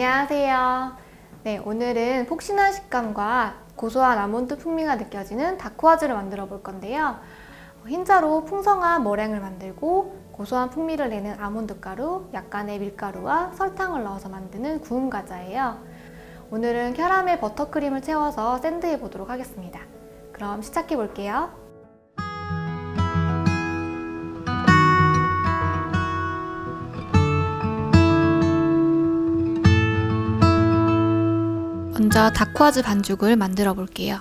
안녕하세요. 네, 오늘은 폭신한 식감과 고소한 아몬드 풍미가 느껴지는 다쿠아즈를 만들어 볼 건데요. 흰자로 풍성한 머랭을 만들고 고소한 풍미를 내는 아몬드 가루, 약간의 밀가루와 설탕을 넣어서 만드는 구운 과자예요. 오늘은 캐러멜 버터크림을 채워서 샌드해 보도록 하겠습니다. 그럼 시작해 볼게요. 먼저 다쿠아즈 반죽을 만들어 볼게요.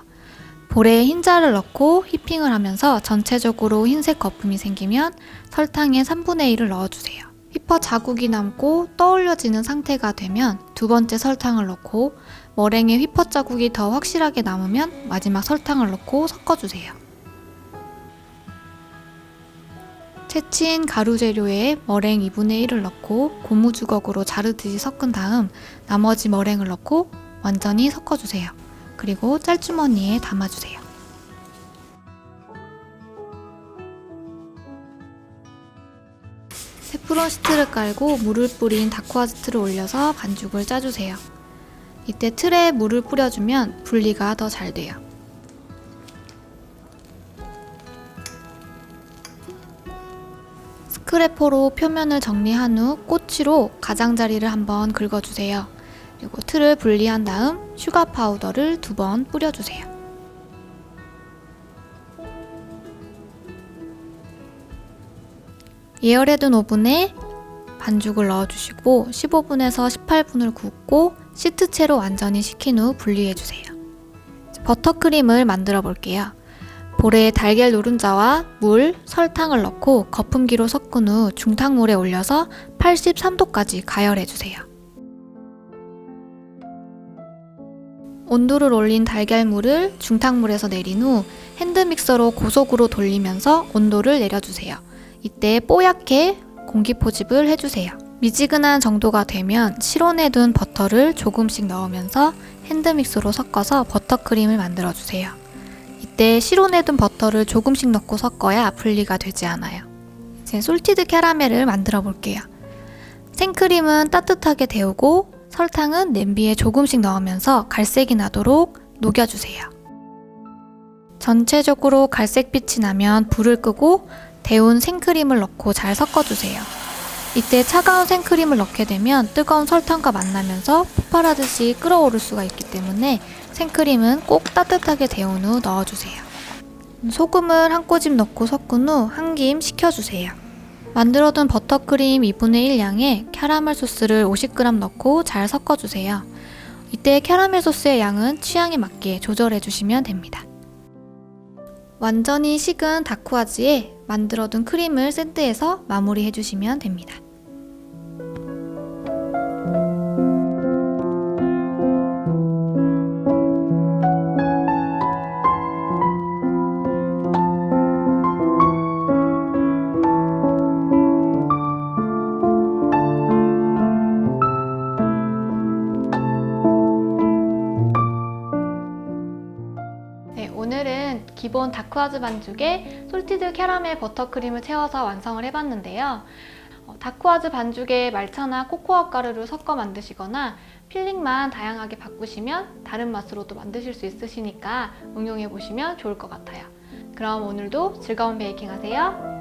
볼에 흰자를 넣고 휘핑을 하면서 전체적으로 흰색 거품이 생기면 설탕의 3분의 1을 넣어주세요. 휘퍼 자국이 남고 떠올려지는 상태가 되면 두 번째 설탕을 넣고 머랭에 휘퍼 자국이 더 확실하게 남으면 마지막 설탕을 넣고 섞어주세요. 채친 가루 재료에 머랭 2분의 1을 넣고 고무주걱으로 자르듯이 섞은 다음 나머지 머랭을 넣고 완전히 섞어주세요. 그리고 짤주머니에 담아주세요. 테프론 시트를 깔고 물을 뿌린 다쿠아즈 틀을 올려서 반죽을 짜주세요. 이때 틀에 물을 뿌려주면 분리가 더 잘 돼요. 스크래퍼로 표면을 정리한 후 꼬치로 가장자리를 한번 긁어주세요. 그리고 틀을 분리한 다음 슈가 파우더를 2번 뿌려주세요. 예열해둔 오븐에 반죽을 넣어주시고 15분에서 18분을 굽고 시트채로 완전히 식힌 후 분리해주세요. 버터크림을 만들어 볼게요. 볼에 달걀 노른자와 물, 설탕을 넣고 거품기로 섞은 후 중탕물에 올려서 83도까지 가열해주세요. 온도를 올린 달걀물을 중탕물에서 내린 후 핸드믹서로 고속으로 돌리면서 온도를 내려주세요. 이때 뽀얗게 공기 포집을 해주세요. 미지근한 정도가 되면 실온해둔 버터를 조금씩 넣으면서 핸드믹서로 섞어서 버터크림을 만들어주세요. 이때 실온해둔 버터를 조금씩 넣고 섞어야 분리가 되지 않아요. 이제 솔티드 캐러멜을 만들어 볼게요. 생크림은 따뜻하게 데우고 설탕은 냄비에 조금씩 넣으면서 갈색이 나도록 녹여주세요. 전체적으로 갈색빛이 나면 불을 끄고 데운 생크림을 넣고 잘 섞어주세요. 이때 차가운 생크림을 넣게 되면 뜨거운 설탕과 만나면서 폭발하듯이 끓어오를 수가 있기 때문에 생크림은 꼭 따뜻하게 데운 후 넣어주세요. 소금을 한 꼬집 넣고 섞은 후 한 김 식혀주세요. 만들어둔 버터크림 2분의 1 양에 캐러멜 소스를 50g 넣고 잘 섞어주세요. 이때 캐러멜 소스의 양은 취향에 맞게 조절해주시면 됩니다. 완전히 식은 다쿠아즈에 만들어둔 크림을 샌드해서 마무리해주시면 됩니다. 오늘은 기본 다쿠아즈 반죽에 솔티드 캐러멜 버터크림을 채워서 완성을 해봤는데요. 다쿠아즈 반죽에 말차나 코코아 가루를 섞어 만드시거나 필링만 다양하게 바꾸시면 다른 맛으로도 만드실 수 있으시니까 응용해 보시면 좋을 것 같아요. 그럼 오늘도 즐거운 베이킹 하세요.